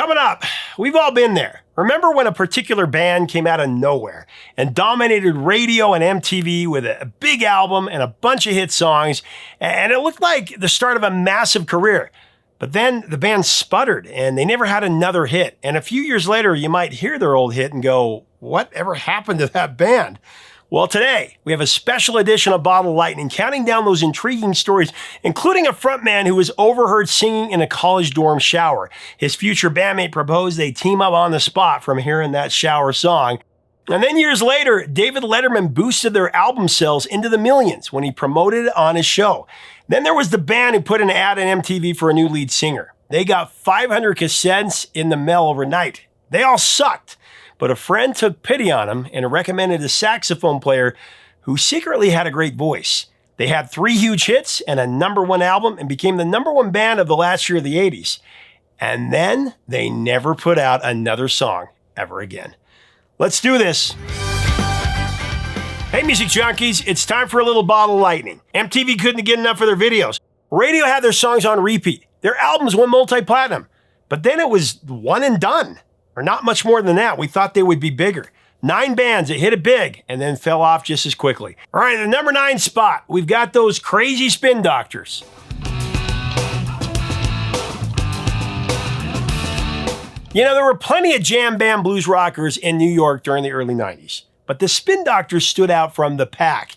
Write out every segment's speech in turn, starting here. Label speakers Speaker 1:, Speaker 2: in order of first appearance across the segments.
Speaker 1: Coming up, we've all been there. Remember when a particular band came out of nowhere and dominated radio and MTV with a big album and a bunch of hit songs, and it looked like the start of a massive career. But then the band sputtered and they never had another hit. And a few years later, you might hear their old hit and go, what ever happened to that band? Well, today, we have a special edition of Bottle Lightning counting down those intriguing stories, including a frontman who was overheard singing in a college dorm shower. His future bandmate proposed they team up on the spot from hearing that shower song. And then years later, David Letterman boosted their album sales into the millions when he promoted it on his show. Then there was the band who put an ad on MTV for a new lead singer. They got 500 cassettes in the mail overnight. They all sucked. But a friend took pity on him and recommended a saxophone player who secretly had a great voice. They had 3 huge hits and a #1 album and became the #1 band of the last year of the 80s. And then they never put out another song ever again. Let's do this. Hey, music junkies, it's time for a little Bottle Lightning. MTV couldn't get enough of their videos. Radio had their songs on repeat. Their albums went multi-platinum. But then it was one and done. Or not much more than that. We thought they would be bigger. 9 bands that hit it big and then fell off just as quickly. All right, the number 9 spot, we've got those crazy Spin Doctors. You know, there were plenty of jam band blues rockers in New York during the early 90s, but the Spin Doctors stood out from the pack,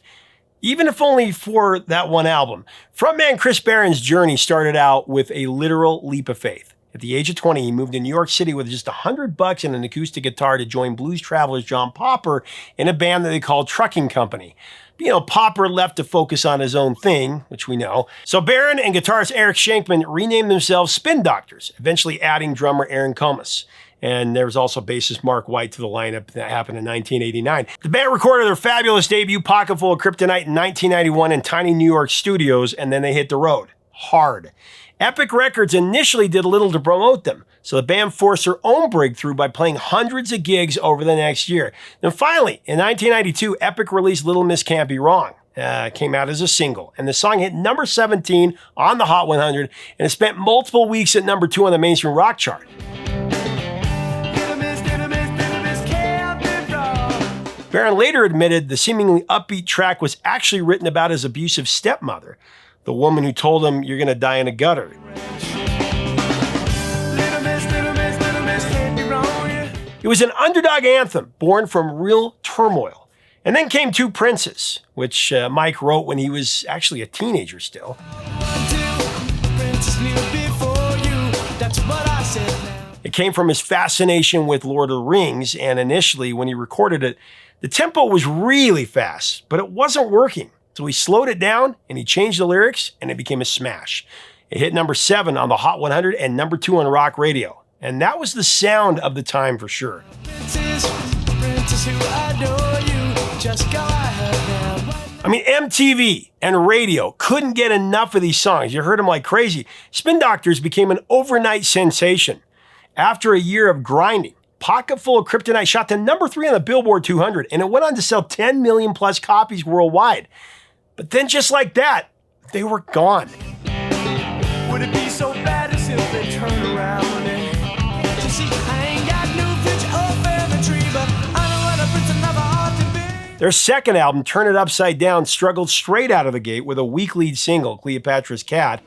Speaker 1: even if only for that one album. Frontman Chris Barron's journey started out with a literal leap of faith. At the age of 20, he moved to New York City with just $100 and an acoustic guitar to join blues travelers John Popper in a band that they called Trucking Company. You know, Popper left to focus on his own thing, which we know. So Barron and guitarist Eric Shankman renamed themselves Spin Doctors, eventually adding drummer Aaron Comas. And there was also bassist Mark White to the lineup. That happened in 1989. The band recorded their fabulous debut, Pocketful of Kryptonite, in 1991 in tiny New York studios, and then they hit the road hard. Epic Records initially did little to promote them, so the band forced their own breakthrough by playing hundreds of gigs over the next year. Then finally, in 1992, Epic released Little Miss Can't Be Wrong. It came out as a single, and the song hit number 17 on the Hot 100, and it spent multiple weeks at number 2 on the mainstream rock chart. Barron later admitted the seemingly upbeat track was actually written about his abusive stepmother, the woman who told him, "You're gonna die in a gutter." It was an underdog anthem born from real turmoil. And then came Two Princes, which Mike wrote when he was actually a teenager still. It came from his fascination with Lord of the Rings, and initially when he recorded it, the tempo was really fast, but it wasn't working. So he slowed it down and he changed the lyrics and it became a smash. It hit number 7 on the Hot 100 and number 2 on rock radio. And that was the sound of the time for sure. I mean, MTV and radio couldn't get enough of these songs. You heard them like crazy. Spin Doctors became an overnight sensation. After a year of grinding, Pocketful of Kryptonite shot to number 3 on the Billboard 200 and it went on to sell 10 million plus copies worldwide. But then just like that, they were gone. Would it be so bad to simply turn around and to see I ain't got no future or family tree, but I know what a prince never ought to be. Their second album, Turn It Upside Down, struggled straight out of the gate with a weak lead single, Cleopatra's Cat.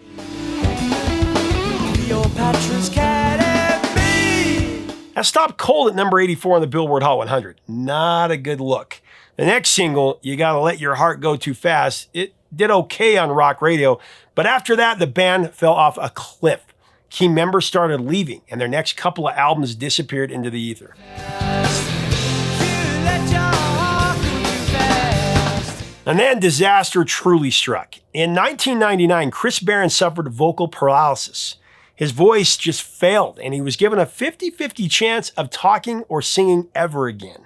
Speaker 1: Cleopatra's Cat and me. That stopped cold at number 84 on the Billboard Hot 100. Not a good look. The next single, You Gotta Let Your Heart Go Too Fast, it did okay on rock radio, but after that, the band fell off a cliff. Key members started leaving, and their next couple of albums disappeared into the ether. And then disaster truly struck. In 1999, Chris Barron suffered vocal paralysis. His voice just failed, and he was given a 50-50 chance of talking or singing ever again.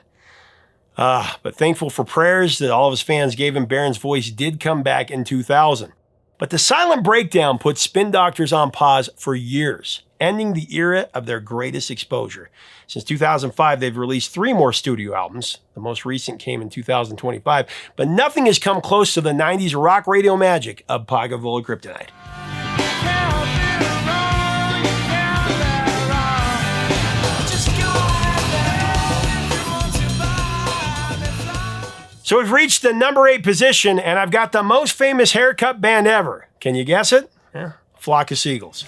Speaker 1: But thankful for prayers that all of his fans gave him, Barron's voice did come back in 2000. But the silent breakdown put Spin Doctors on pause for years, ending the era of their greatest exposure. Since 2005, they've released 3 more studio albums. The most recent came in 2025, but nothing has come close to the 90s rock radio magic of Pocketful of Kryptonite. So we've reached the number 8 position, and I've got the most famous haircut band ever. Can you guess it? Yeah, Flock of Seagulls.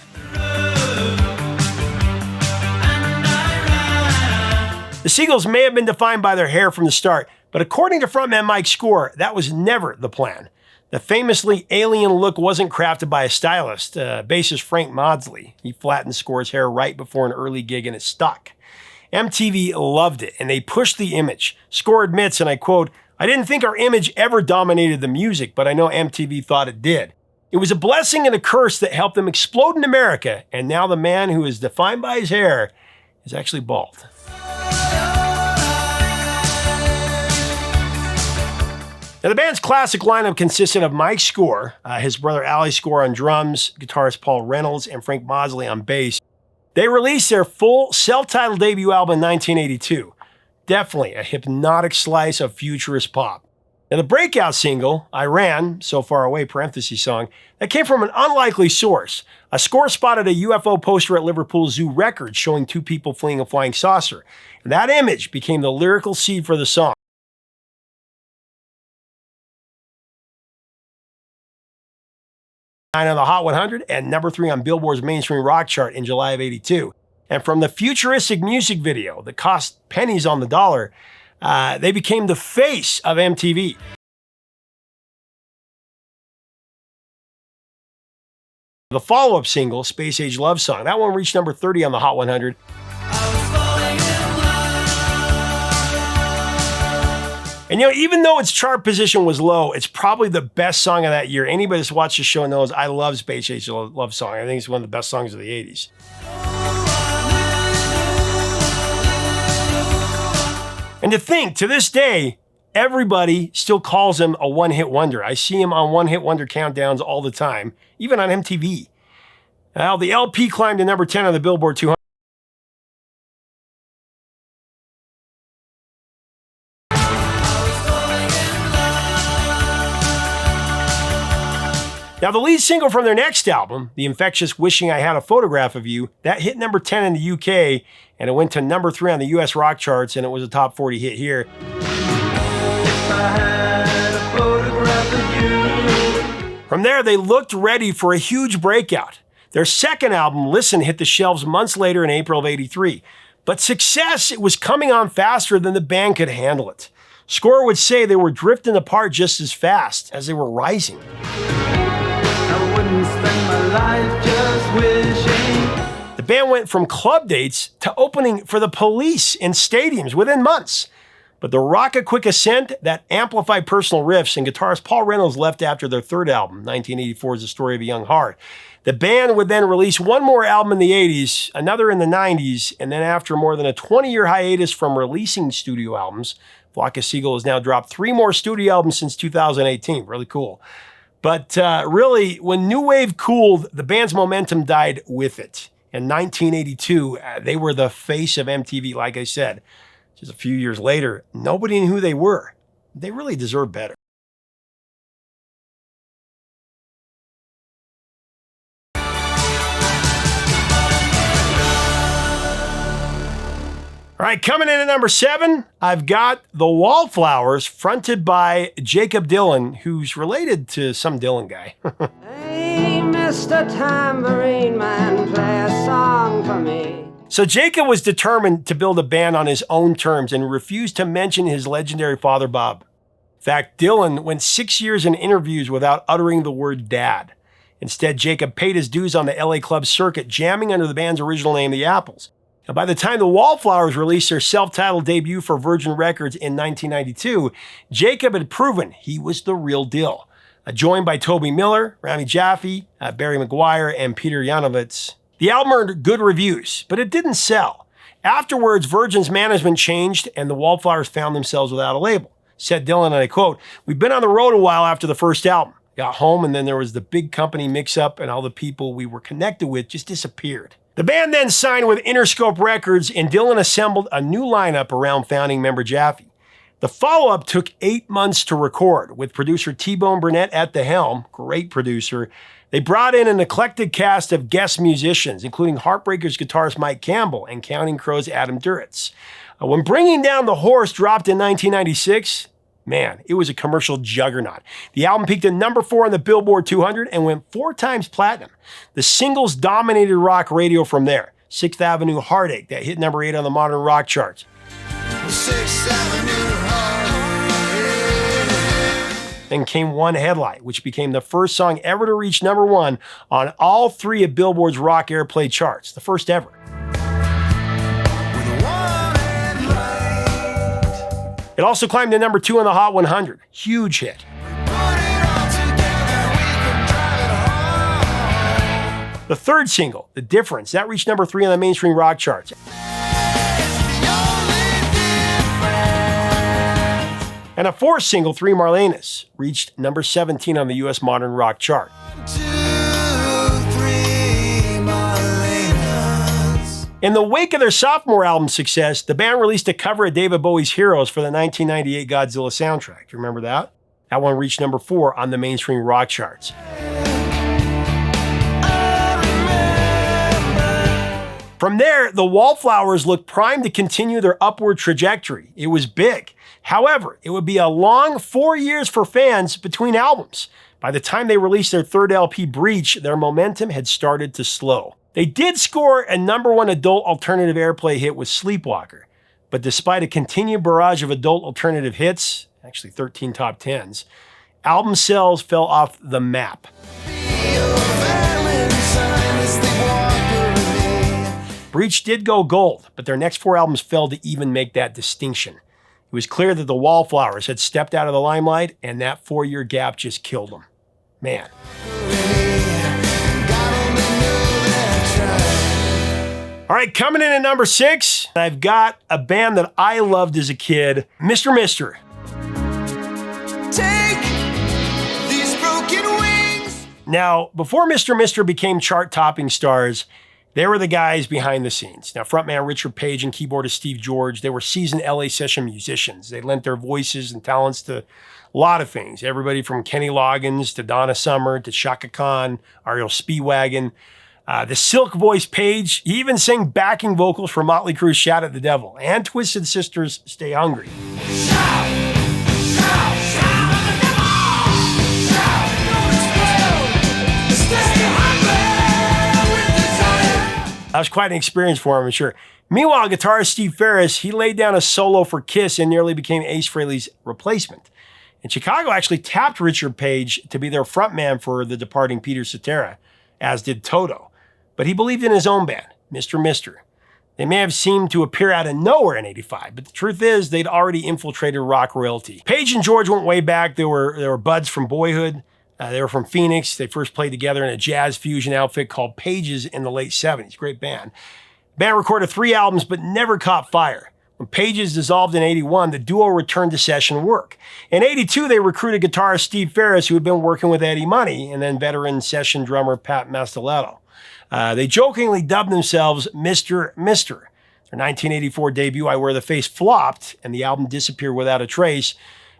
Speaker 1: The Seagulls may have been defined by their hair from the start, but according to frontman Mike Score, that was never the plan. The famously alien look wasn't crafted by a stylist, bassist Frank Maudsley. He flattened Score's hair right before an early gig and it stuck. MTV loved it, and they pushed the image. Score admits, and I quote, "I didn't think our image ever dominated the music, but I know MTV thought it did. It was a blessing and a curse that helped them explode in America, and now the man who is defined by his hair is actually bald." Now, the band's classic lineup consisted of Mike Score, his brother Ali Score on drums, guitarist Paul Reynolds, and Frank Maudsley on bass. They released their full self-titled debut album in 1982. Definitely a hypnotic slice of futurist pop. Now, the breakout single, I Ran, So Far Away, parentheses song, that came from an unlikely source. A Score spotted a UFO poster at Liverpool Zoo Records showing 2 people fleeing a flying saucer. And that image became the lyrical seed for the song. On the Hot 100 and number 3 on Billboard's mainstream rock chart in July of '82. And from the futuristic music video that cost pennies on the dollar, they became the face of MTV. The follow-up single, Space Age Love Song, that one reached number 30 on the Hot 100. And even though its chart position was low, it's probably the best song of that year. Anybody that's watched the show knows I love Space Age Love Song. I think it's one of the best songs of the 80s. And to think, to this day, everybody still calls him a one-hit wonder. I see him on one-hit wonder countdowns all the time, even on MTV. Now, the LP climbed to number 10 on the Billboard 200. Now, the lead single from their next album, the infectious Wishing I Had a Photograph of You, that hit number 10 in the UK, and it went to number 3 on the US rock charts, and it was a top 40 hit here. If I had a photograph of you. From there, they looked ready for a huge breakout. Their second album, Listen, hit the shelves months later in April of '83. But success, it was coming on faster than the band could handle it. Score would say they were drifting apart just as fast as they were rising. Spend my life just wishing. The band went from club dates to opening for the Police in stadiums within months. But the rocket quick ascent that amplified personal riffs and guitarist Paul Reynolds left after their third album, 1984's The Story of a Young Heart. The band would then release one more album in the 80s, another in the 90s, and then after more than a 20-year hiatus from releasing studio albums, Flock of Seagulls has now dropped 3 more studio albums since 2018. Really cool. But really, when New Wave cooled, the band's momentum died with it. In 1982, they were the face of MTV, like I said. Just a few years later, nobody knew who they were. They really deserve better. All right, coming in at number 7, I've got the Wallflowers, fronted by Jakob Dylan, who's related to some Dylan guy. Hey, Mr. Tambourine Man, play a song for me. So Jakob was determined to build a band on his own terms and refused to mention his legendary father, Bob. In fact, Dylan went 6 years in interviews without uttering the word dad. Instead, Jakob paid his dues on the LA club circuit, jamming under the band's original name, The Apples. And by the time the Wallflowers released their self-titled debut for Virgin Records in 1992, Jakob had proven he was the real deal. Joined by Toby Miller, Rami Jaffe, Barry McGuire, and Peter Yanovitz. The album earned good reviews, but it didn't sell. Afterwards, Virgin's management changed and the Wallflowers found themselves without a label. Said Dylan, and I quote, "We've been on the road a while after the first album. Got home and then there was the big company mix-up and all the people we were connected with just disappeared." The band then signed with Interscope Records, and Dylan assembled a new lineup around founding member Jaffe. The follow-up took 8 months to record, with producer T-Bone Burnett at the helm, great producer. They brought in an eclectic cast of guest musicians, including Heartbreakers guitarist Mike Campbell and Counting Crows' Adam Duritz. When Bringing Down the Horse dropped in 1996, Man, it was a commercial juggernaut. The album peaked at number 4 on the Billboard 200 and went 4 times platinum. The singles dominated rock radio from there. 6th Avenue Heartache, that hit number 8 on the modern rock charts.
Speaker 2: 6th Avenue Heartache.
Speaker 1: Then came One Headlight, which became the first song ever to reach number 1 on all 3 of Billboard's rock airplay charts, the first ever. It also climbed to number 2 on the Hot 100. Huge hit. The third single, The Difference, that reached number 3 on the mainstream rock charts. And a fourth single, Three Marlenas, reached number 17 on the US modern rock chart. In the wake of their sophomore album success, the band released a cover of David Bowie's Heroes for the 1998 Godzilla soundtrack. Do you remember that? That one reached number 4 on the mainstream rock charts. From there, the Wallflowers looked primed to continue their upward trajectory. It was big. However, it would be a long 4 years for fans between albums. By the time they released their third LP, Breach, their momentum had started to slow. They did score a number 1 adult alternative airplay hit with Sleepwalker, but despite a continued barrage of adult alternative hits, actually 13 top 10s, album sales fell off the map. Breach did go gold, but their next 4 albums failed to even make that distinction. It was clear that the Wallflowers had stepped out of the limelight, and that 4-year gap just killed them. Man. All right, coming in at number 6, I've got a band that I loved as a kid, Mr. Mister.
Speaker 2: Take these broken wings.
Speaker 1: Now, before Mr. Mister became chart-topping stars, they were the guys behind the scenes. Now, frontman Richard Page and keyboardist Steve George, they were seasoned LA session musicians. They lent their voices and talents to a lot of things. Everybody from Kenny Loggins to Donna Summer to Chaka Khan, Ariel Speedwagon. The silk voice Page, he even sang backing vocals for Motley Crue's Shout at the Devil and Twisted Sister's Stay Hungry. That was quite an experience for him, I'm sure. Meanwhile, guitarist Steve Ferris, he laid down a solo for Kiss and nearly became Ace Frehley's replacement. And Chicago actually tapped Richard Page to be their frontman for the departing Peter Cetera, as did Toto. But he believed in his own band, Mr. Mister. They may have seemed to appear out of nowhere in '85, but the truth is they'd already infiltrated rock royalty. Page and George went way back. They were buds from boyhood. They were from Phoenix. They first played together in a jazz fusion outfit called Pages in the late 70s. Great band. Band recorded 3 albums, but never caught fire. When Pages dissolved in '81, the duo returned to session work. In '82, they recruited guitarist Steve Ferris, who had been working with Eddie Money, and then veteran session drummer Pat Mastelotto. They jokingly dubbed themselves Mr. Mister. Their 1984 debut, I Wear the Face, flopped, and the album disappeared without a trace.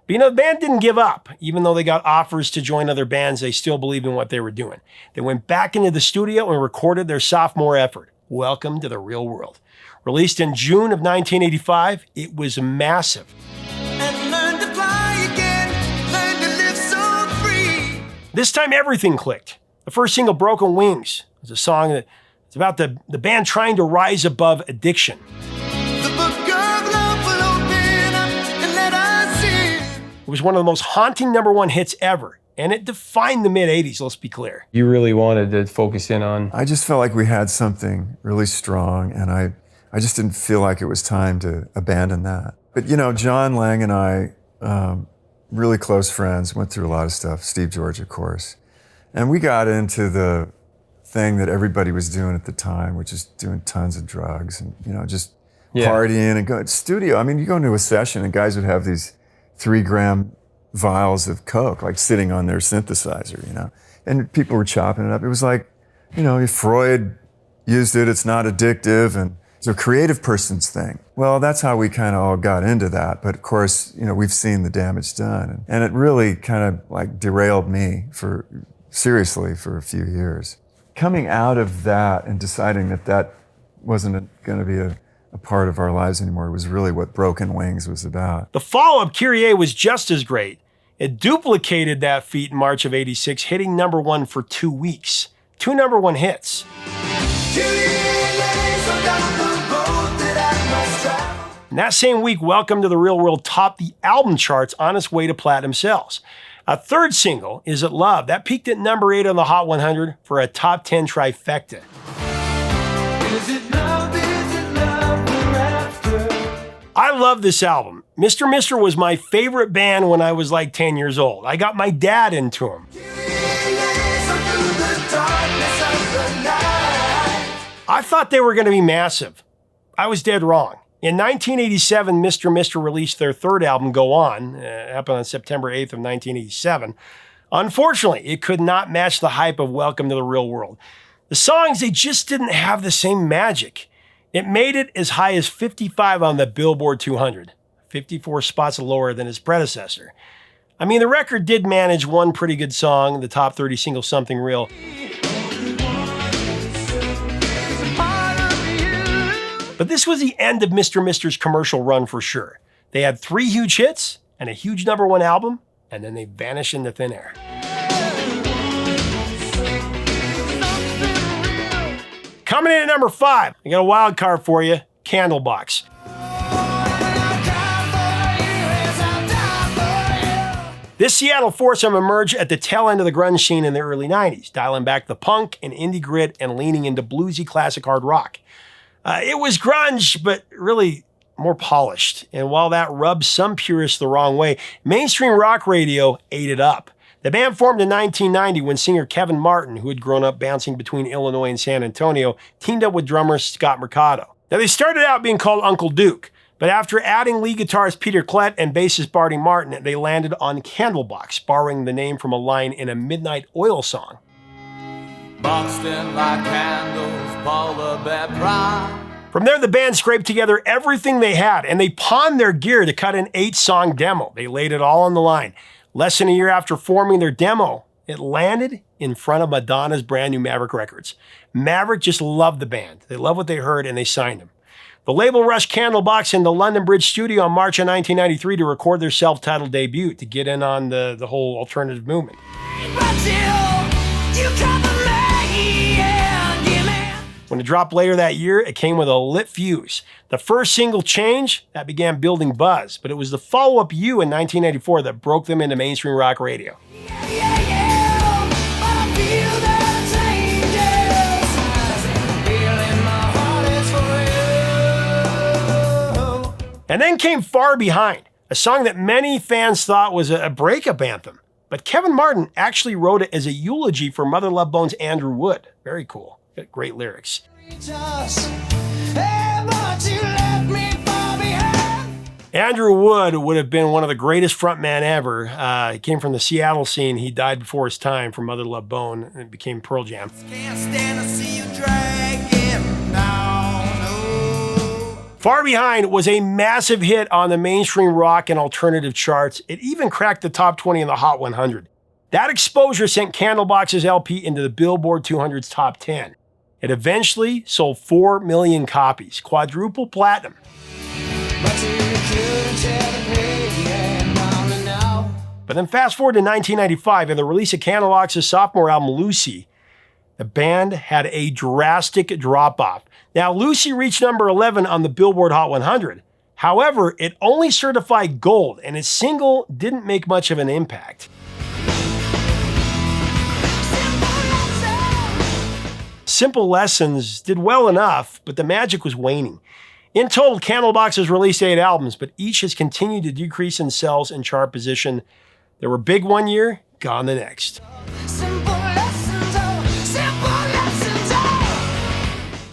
Speaker 1: But the band didn't give up. Even though they got offers to join other bands, they still believed in what they were doing. They went back into the studio and recorded their sophomore effort, Welcome to the Real World. Released in June of 1985, it was massive.
Speaker 2: And learn to fly again, learn to live so free.
Speaker 1: This time everything clicked. The first single, Broken Wings, was a song that it's about the band trying to rise above addiction.
Speaker 2: The book of love will open up and let us in.
Speaker 1: It was one of the most haunting number 1 hits ever, and it defined the mid-'80s, let's be clear.
Speaker 3: You really wanted to focus in on...
Speaker 4: I just felt like we had something really strong, and I just didn't feel like it was time to abandon that. But John Lang and I, really close friends, went through a lot of stuff, Steve George, of course. And we got into the thing that everybody was doing at the time, which is doing tons of drugs and, just partying and going to studio. I mean, you go into a session and guys would have these 3-gram vials of coke, like sitting on their synthesizer, and people were chopping it up. It was like, Freud used it, it's not addictive, and it's a creative person's thing. Well, that's how we kind of all got into that. But of course, we've seen the damage done. And it really kind of like derailed me seriously for a few years. Coming out of that and deciding that wasn't going to be a part of our lives anymore. It was really what Broken Wings was about.
Speaker 1: The follow-up, Kyrie, was just as great. It duplicated that feat in March of '86, hitting number 1 for 2 weeks. 2 number 1 hits. And that same week, Welcome to the Real World topped the album charts on its way to platinum sales. A third single, Is It Love, that peaked at number 8 on the Hot 100 for a top 10 trifecta. I love this album. Mr. Mister was my favorite band when I was like 10 years old. I got my dad into them. I thought they were going to be massive. I was dead wrong. In 1987, Mr. Mister released their third album, Go On, happened on September 8th of 1987. Unfortunately, it could not match the hype of Welcome to the Real World. The songs, they just didn't have the same magic. It made it as high as 55 on the Billboard 200, 54 spots lower than its predecessor. I mean, the record did manage one pretty good song, the top 30 single Something Real. But this was the end of Mr. Mister's commercial run for sure. They had 3 huge hits and a huge number 1 album, and then they vanished into thin air. Coming in at number 5, I got a wild card for you, Candlebox. This Seattle foursome emerged at the tail end of the grunge scene in the early 90s, dialing back the punk and indie grit and leaning into bluesy classic hard rock. It was grunge, but really more polished. And while that rubbed some purists the wrong way, mainstream rock radio ate it up. The band formed in 1990 when singer Kevin Martin, who had grown up bouncing between Illinois and San Antonio, teamed up with drummer Scott Mercado. Now, they started out being called Uncle Duke, but after adding lead guitarist Peter Klett and bassist Barty Martin, they landed on Candlebox, borrowing the name from a line in a Midnight Oil song.
Speaker 2: Boxed in like candles, polar bear pride.
Speaker 1: From there, the band scraped together everything they had, and they pawned their gear to cut an 8-song demo. They laid it all on the line. Less than a year after forming their demo, it landed in front of Madonna's brand new Maverick Records. Maverick just loved the band. They loved what they heard, and they signed them. The label rushed Candlebox into London Bridge Studio in March of 1993 to record their self-titled debut, to get in on the whole alternative movement. When it dropped later that year, it came with a lit fuse. The first single, Change, that began building buzz, but it was the follow-up, You, in 1994 that broke them into mainstream rock radio. And then came Far Behind, a song that many fans thought was a breakup anthem. But Kevin Martin actually wrote it as a eulogy for Mother Love Bone's Andrew Wood. Very cool. Got great lyrics. Andrew Wood would have been one of the greatest frontmen ever. He came from the Seattle scene. He died before his time from Mother Love Bone and became Pearl Jam.
Speaker 2: Can't stand to see you dragging down, no.
Speaker 1: Far Behind was a massive hit on the mainstream rock and alternative charts. It even cracked the top 20 in the Hot 100. That exposure sent Candlebox's LP into the Billboard 200's top 10. It eventually sold 4 million copies, quadruple platinum. But then fast forward to 1995 and the release of Candlebox's sophomore album, Lucy. The band had a drastic drop-off. Now, Lucy reached number 11 on the Billboard Hot 100. However, it only certified gold, and its single didn't make much of an impact. Simple Lessons did well enough, but the magic was waning. In total, Candlebox has released 8 albums, but each has continued to decrease in sales and chart position. They were big one year, gone the next.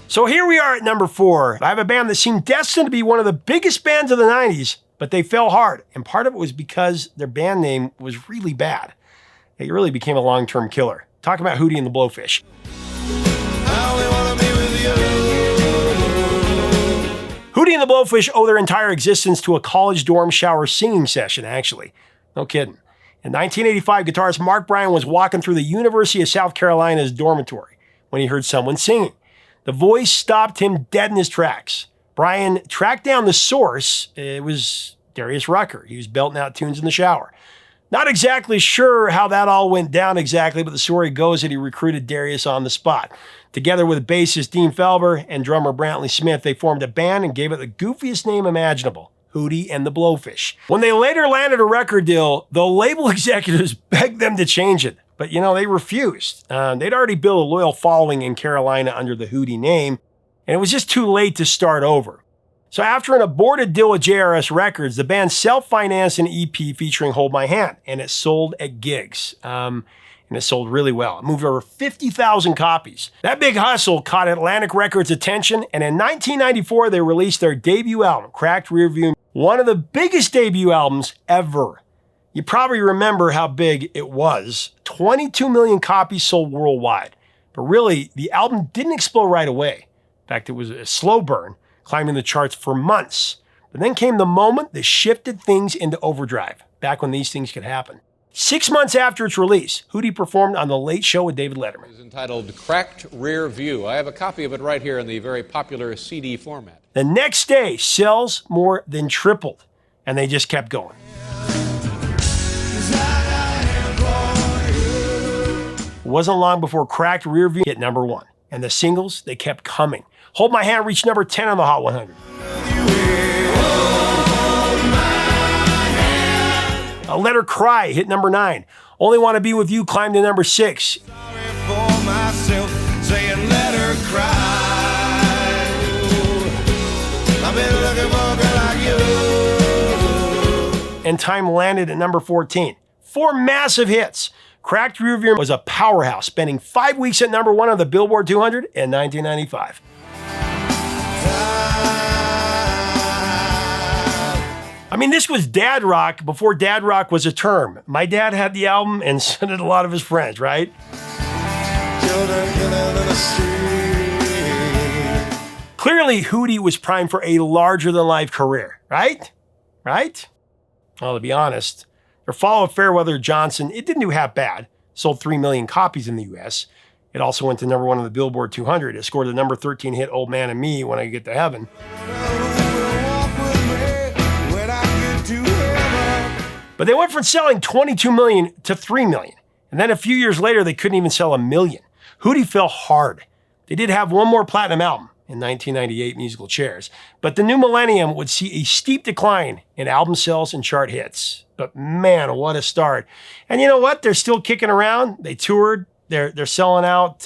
Speaker 1: So here we are at number 4. I have a band that seemed destined to be one of the biggest bands of the 90s, but they fell hard. And part of it was because their band name was really bad. It really became a long-term killer. Talking about Hootie and the Blowfish. Hootie and the Blowfish owe their entire existence to a college dorm shower singing session, actually. No kidding. In 1985, guitarist Mark Bryan was walking through the University of South Carolina's dormitory when he heard someone singing. The voice stopped him dead in his tracks. Brian tracked down the source. It was Darius Rucker. He was belting out tunes in the shower. Not exactly sure how that all went down exactly, but the story goes that he recruited Darius on the spot. Together with bassist Dean Felber and drummer Brantley Smith, they formed a band and gave it the goofiest name imaginable, Hootie and the Blowfish. When they later landed a record deal, the label executives begged them to change it. But, they refused. They'd already built a loyal following in Carolina under the Hootie name, and it was just too late to start over. So after an aborted deal with JRS Records, the band self-financed an EP featuring Hold My Hand, and it sold at gigs. And it sold really well. It moved over 50,000 copies. That big hustle caught Atlantic Records' attention, and in 1994, they released their debut album, Cracked Rearview, one of the biggest debut albums ever. You probably remember how big it was. 22 million copies sold worldwide. But really, the album didn't explode right away. In fact, it was a slow burn, climbing the charts for months. But then came the moment that shifted things into overdrive, back when these things could happen. 6 months after its release, Hootie performed on The Late Show with David Letterman.
Speaker 5: It's entitled Cracked Rear View. I have a copy of it right here in the very popular CD format.
Speaker 1: The next day, sales more than tripled, and they just kept going. It wasn't long before Cracked Rear View hit number 1, and the singles, they kept coming. Hold My Hand reached number 10 on the Hot 100. Let Her Cry hit number 9. Only Want to Be With You climbed to number 6.
Speaker 2: Sorry for myself, saying let her cry. I've been looking for a girl like you.
Speaker 1: And Time landed at number 14. 4 massive hits. Cracked Rearview was a powerhouse, spending 5 weeks at number 1 on the Billboard 200 in 1995. I mean, this was dad rock before dad rock was a term. My dad had the album, and so did a lot of his friends, right? Clearly, Hootie was primed for a larger-than-life career, right? Right? Well, to be honest, their follow of Fairweather Johnson, it didn't do half bad. Sold 3 million copies in the U.S. It also went to number 1 on the Billboard 200. It scored the number 13 hit Old Man and Me, When I Get to Heaven. But they went from selling 22 million to 3 million. And then a few years later, they couldn't even sell 1 million. Hootie fell hard. They did have one more platinum album in 1998, Musical Chairs. But the new millennium would see a steep decline in album sales and chart hits. But man, what a start. And you know what? They're still kicking around. They toured. They're selling out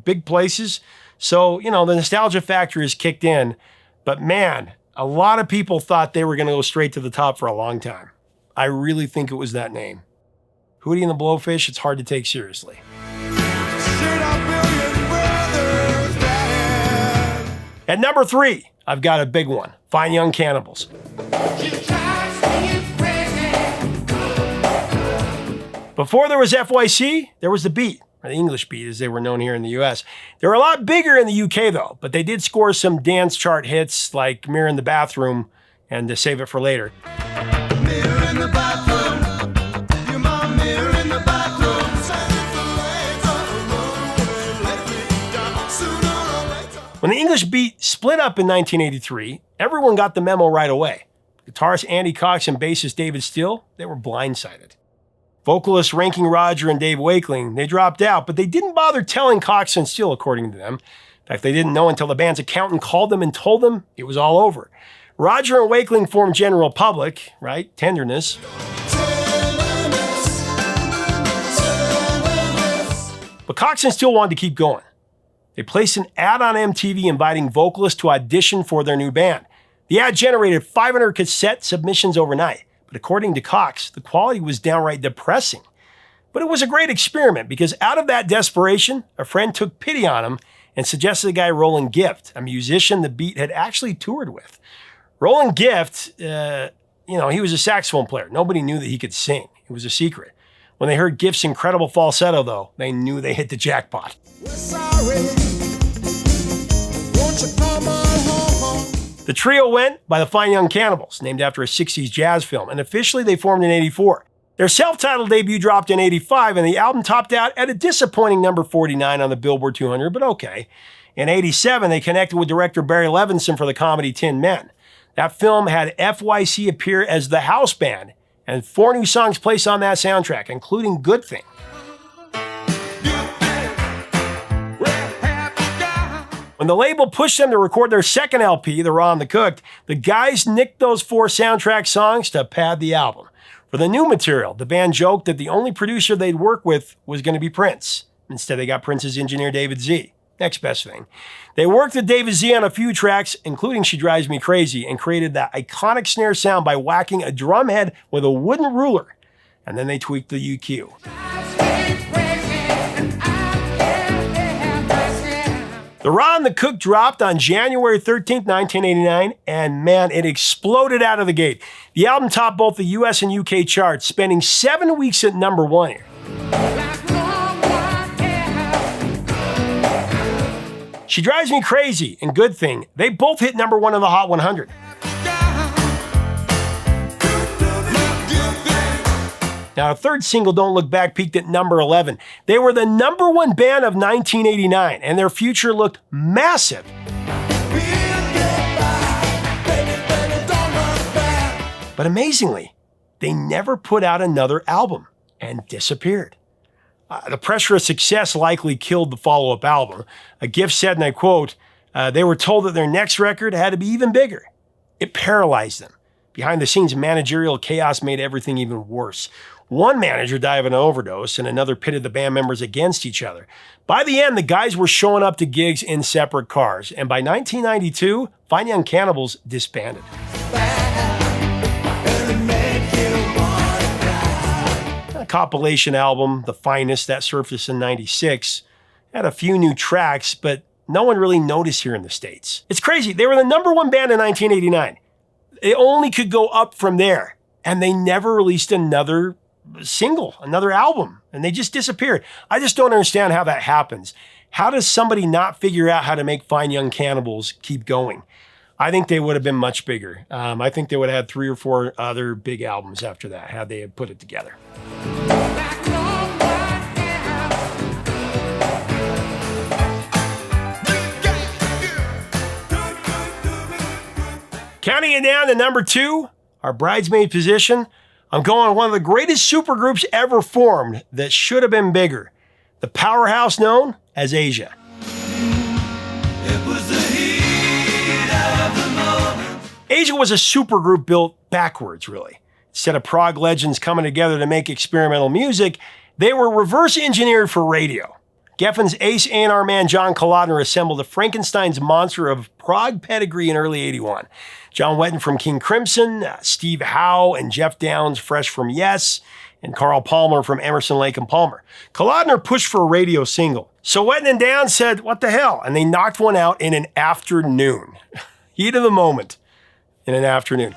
Speaker 1: big places. So, the nostalgia factor is kicked in. But man, a lot of people thought they were going to go straight to the top for a long time. I really think it was that name. Hootie and the Blowfish, it's hard to take seriously. At number 3, I've got a big one. Fine Young Cannibals. Before there was FYC, there was the Beat, or the English Beat as they were known here in the US. They were a lot bigger in the UK though, but they did score some dance chart hits like Mirror in the Bathroom and To Save It for Later.
Speaker 2: Mirror in the bathroom, you're my mirror in the bathroom. Save it for later, let me down sooner or later.
Speaker 1: When the English Beat split up in 1983, everyone got the memo right away. Guitarist Andy Cox and bassist David Steele, they were blindsided. Vocalists Ranking Roger and Dave Wakeling, they dropped out, but they didn't bother telling Cox and Steele, according to them. In fact, they didn't know until the band's accountant called them and told them it was all over. Roger and Wakeling formed General Public, right? Tenderness. But Cox and Steele wanted to keep going. They placed an ad on MTV inviting vocalists to audition for their new band. The ad generated 500 cassette submissions overnight. But according to Cox, the quality was downright depressing. But it was a great experiment because out of that desperation, a friend took pity on him and suggested a guy, Roland Gift, a musician the Beat had actually toured with. Roland Gift, he was a saxophone player. Nobody knew that he could sing. It was a secret. When they heard Gift's incredible falsetto, though, they knew they hit the jackpot.
Speaker 2: We're sorry. Won't you come on home?
Speaker 1: The trio went by the Fine Young Cannibals, named after a 60s jazz film, and officially they formed in 84. Their self-titled debut dropped in 85, and the album topped out at a disappointing number 49 on the Billboard 200, but okay. In 87, they connected with director Barry Levinson for the comedy Tin Men. That film had FYC appear as the house band, and 4 new songs placed on that soundtrack, including Good Thing. When the label pushed them to record their second LP, The Raw and the Cooked, the guys nicked those 4 soundtrack songs to pad the album. For the new material, the band joked that the only producer they'd work with was going to be Prince. Instead, they got Prince's engineer David Z. Next best thing. They worked with David Z on a few tracks, including She Drives Me Crazy, and created that iconic snare sound by whacking a drum head with a wooden ruler. And then they tweaked the EQ. The Raw and the Cook dropped on January 13th, 1989, and man, it exploded out of the gate. The album topped both the US and UK charts, spending 7 weeks at number 1 here. She Drives Me Crazy and Good Thing, they both hit number 1 on the Hot 100. Now, a third single, Don't Look Back, peaked at number 11. They were the number 1 band of 1989, and their future looked massive. But amazingly, they never put out another album and disappeared. The pressure of success likely killed the follow-up album. A Gift said, and I quote, they were told that their next record had to be even bigger. It paralyzed them. Behind the scenes, managerial chaos made everything even worse. One manager died of an overdose, and another pitted the band members against each other. By the end, the guys were showing up to gigs in separate cars, and by 1992, Fine Young Cannibals disbanded. A compilation album, The Finest, that surfaced in 96, had a few new tracks, but no one really noticed here in the States. It's crazy, they were the number 1 band in 1989. They only could go up from there, and they never released another single, another album, and they just disappeared. I just don't understand how that happens. How does somebody not figure out how to make Fine Young Cannibals keep going? I think they would have been much bigger. I think they would have had 3 or 4 other big albums after that, had they had put it together. Counting it down to number 2, our bridesmaid position, I'm going with one of the greatest supergroups ever formed that should have been bigger. The powerhouse known as Asia. Asia was a supergroup built backwards, really. Instead of prog legends coming together to make experimental music, they were reverse engineered for radio. Geffen's ace A&R man John Kalodner assembled a Frankenstein's monster of prog pedigree in early '81. John Wetton from King Crimson, Steve Howe and Jeff Downs fresh from Yes, and Carl Palmer from Emerson, Lake and Palmer. Kalodner pushed for a radio single. So Wetton and Downs said, what the hell? And they knocked one out in an afternoon. Heat of the moment in an afternoon.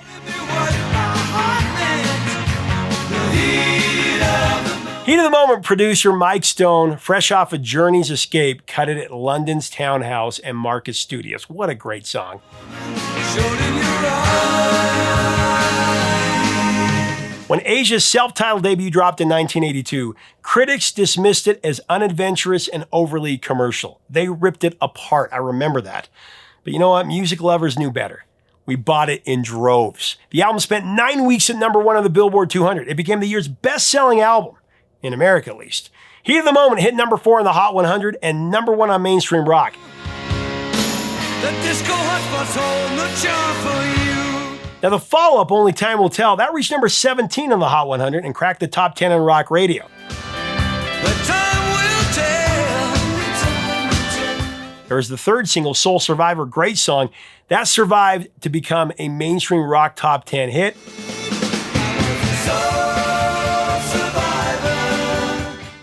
Speaker 1: Heat of the Moment producer Mike Stone, fresh off of Journey's Escape, cut it at London's Townhouse and Marcus Studios. What a great song. When Asia's self-titled debut dropped in 1982, critics dismissed it as unadventurous and overly commercial. They ripped it apart, I remember that. But you know what? Music lovers knew better. We bought it in droves. The album spent 9 weeks at number 1 on the Billboard 200. It became the year's best-selling album. In America, at least. Heat of the Moment hit number 4 on the Hot 100 and number 1 on mainstream rock.
Speaker 2: The disco hotspot's holding the charm for you.
Speaker 1: Now, the follow-up, Only Time Will Tell, that reached number 17 on the Hot 100 and cracked the top 10 on rock radio.
Speaker 2: The time will tell.
Speaker 1: There was the third single, Soul Survivor, great song. That survived to become a mainstream rock top 10 hit.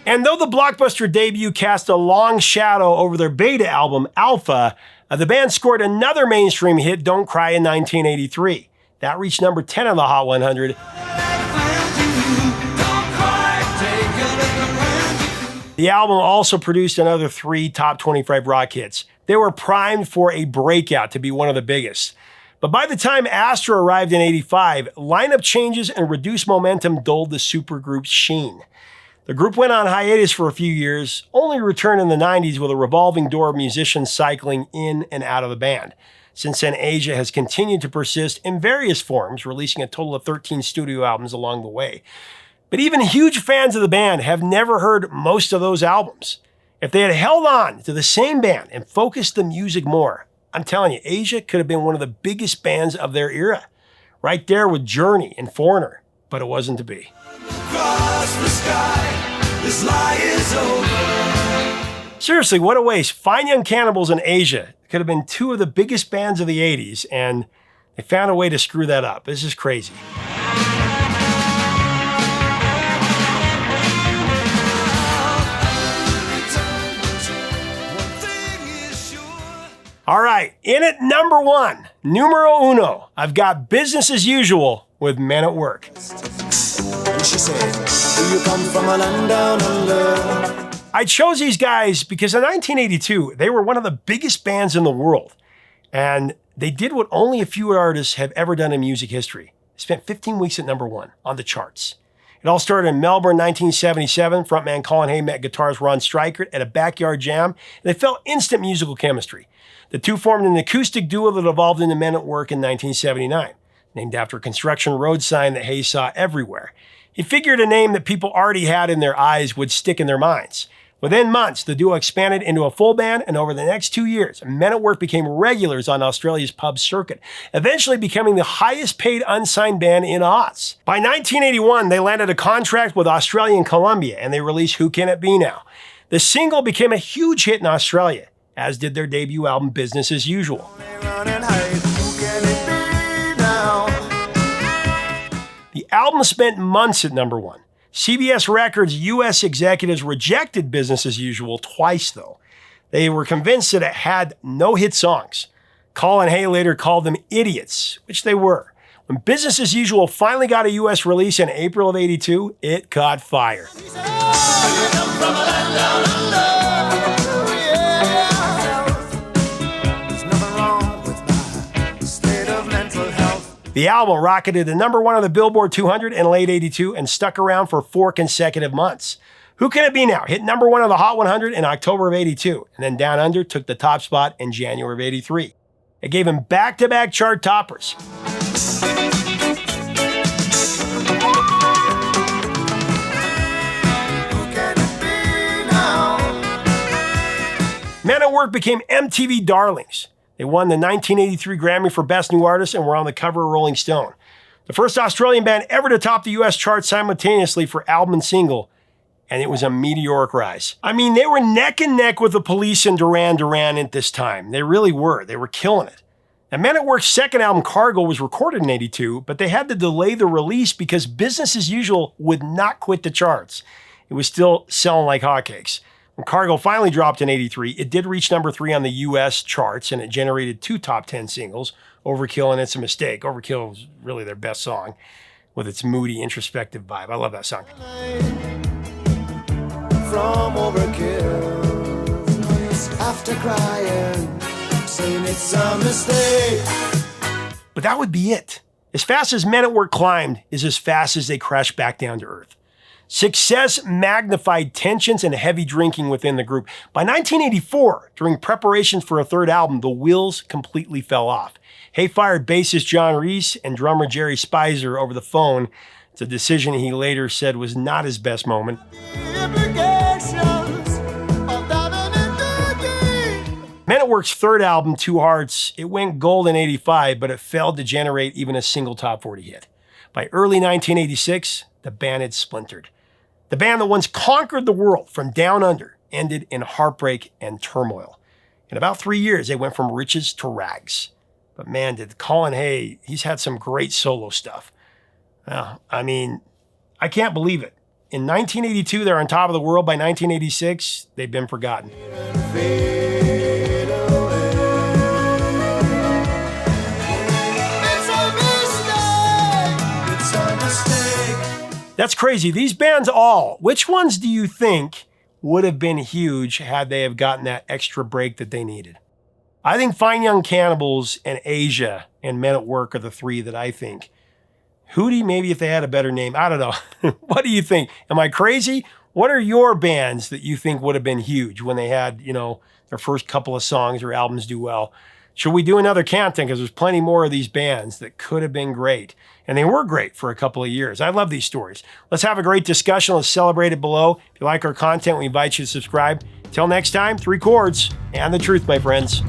Speaker 1: And though the blockbuster debut cast a long shadow over their beta album, Alpha, the band scored another mainstream hit, Don't Cry, in 1983. That reached number 10 on the Hot 100. The album also produced another 3 top 25 rock hits. They were primed for a breakout to be one of the biggest. But by the time Astra arrived in '85, lineup changes and reduced momentum dulled the supergroup's sheen. The group went on hiatus for a few years, only returned in the 90s with a revolving door of musicians cycling in and out of the band. Since then, Asia has continued to persist in various forms, releasing a total of 13 studio albums along the way. But even huge fans of the band have never heard most of those albums. If they had held on to the same band and focused the music more, I'm telling you, Asia could have been one of the biggest bands of their era. Right there with Journey and Foreigner, but it wasn't to be.
Speaker 2: Across the sky, this lie is over.
Speaker 1: Seriously, what a waste. Fine Young Cannibals and Asia could have been two of the biggest bands of the 80s, and they found a way to screw that up. This is crazy. All right, in at number 1, numero uno, I've got Business as Usual with Men at Work.
Speaker 2: And she said, do you come from a land down under?
Speaker 1: I chose these guys because in 1982, they were one of the biggest bands in the world. And they did what only a few artists have ever done in music history. They spent 15 weeks at number 1 on the charts. It all started in Melbourne, 1977. Frontman Colin Hay met guitarist Ron Streichert at a backyard jam, and they felt instant musical chemistry. The two formed an acoustic duo that evolved into Men at Work in 1979, named after a construction road sign that Hay saw everywhere. He figured a name that people already had in their eyes would stick in their minds. Within months, the duo expanded into a full band, and over the next 2 years, Men at Work became regulars on Australia's pub circuit, eventually becoming the highest paid unsigned band in Oz. By 1981, they landed a contract with Australian Columbia, and they released Who Can It Be Now? The single became a huge hit in Australia, as did their debut album Business as Usual. The album spent months at number 1. CBS Records' U.S. executives rejected Business as Usual twice, though. They were convinced that it had no hit songs. Colin Hay later called them idiots, which they were. When Business as Usual finally got a U.S. release in April of '82, it caught fire. The album rocketed to number 1 on the Billboard 200 in late '82 and stuck around for 4 consecutive months. Who Can It Be Now? Hit number 1 on the Hot 100 in October of '82, and then Down Under took the top spot in January of '83. It gave him back-to-back chart toppers. Men at Work became MTV darlings. They won the 1983 Grammy for Best New Artist and were on the cover of Rolling Stone. The first Australian band ever to top the US chart simultaneously for album and single, and it was a meteoric rise. I mean, they were neck and neck with the Police and Duran Duran at this time. They really were. They were killing it. And Men at Work's second album, Cargo, was recorded in '82, but they had to delay the release because Business as Usual would not quit the charts. It was still selling like hotcakes. When Cargo finally dropped in '83, it did reach number 3 on the US charts, and it generated 2 top 10 singles, Overkill and It's a Mistake. Overkill was really their best song, with its moody, introspective vibe. I love that song.
Speaker 2: From overkill, after crying, saying it's a mistake.
Speaker 1: But that would be it. As fast as Men at Work climbed is as fast as they crashed back down to earth. Success magnified tensions and heavy drinking within the group. By 1984, during preparations for a third album, the wheels completely fell off. Hay fired bassist John Reese and drummer Jerry Spicer over the phone. It's a decision he later said was not his best moment. Men at Work's third album, Two Hearts, it went gold in '85, but it failed to generate even a single top 40 hit. By early 1986, the band had splintered. The band that once conquered the world from down under ended in heartbreak and turmoil. In about 3 years, they went from riches to rags. But man, did Colin Hay, he's had some great solo stuff. Well, I mean, I can't believe it. In 1982, they're on top of the world. By 1986, they've been forgotten. That's crazy. These bands all, which ones do you think would have been huge had they have gotten that extra break that they needed? I think Fine Young Cannibals and Asia and Men at Work are the 3 that I think. Hootie, maybe if they had a better name. I don't know. What do you think? Am I crazy? What are your bands that you think would have been huge when they had, their first couple of songs or albums do well? Should we do another countdown? Because there's plenty more of these bands that could have been great. And they were great for a couple of years. I love these stories. Let's have a great discussion. Let's celebrate it below. If you like our content, we invite you to subscribe. Till next time, 3 chords and the truth, my friends.